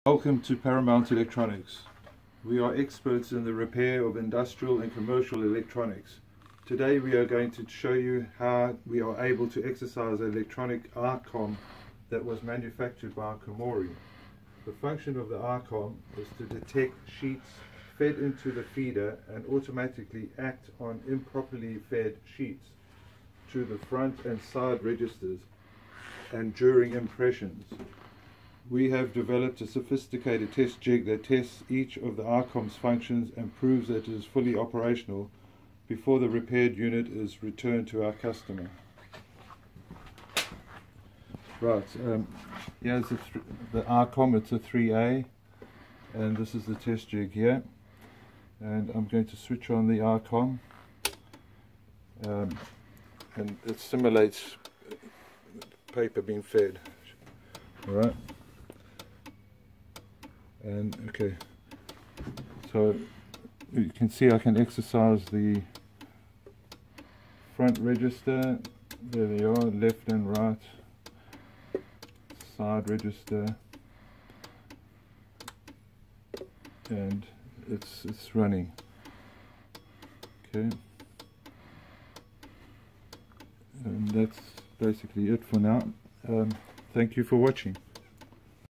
Welcome to Paramount Electronics. We are experts in the repair of industrial and commercial electronics. Today we are going to show you how we are able to exercise an electronic Eyekom that was manufactured by Komori. The function of the Eyekom is to detect sheets fed into the feeder and automatically act on improperly fed sheets to the front and side registers and during impressions. We have developed a sophisticated test jig that tests each of the Eyekom's functions and proves that it is fully operational before the repaired unit is returned to our customer. Right, here's the Eyekom. It's a 3A, and this is the test jig here. And I'm going to switch on the Eyekom, and it simulates paper being fed. All right. And okay, so you can see I can exercise the front register. There they are, left and right, side register, and it's running. Okay, and that's basically it for now. Thank you for watching.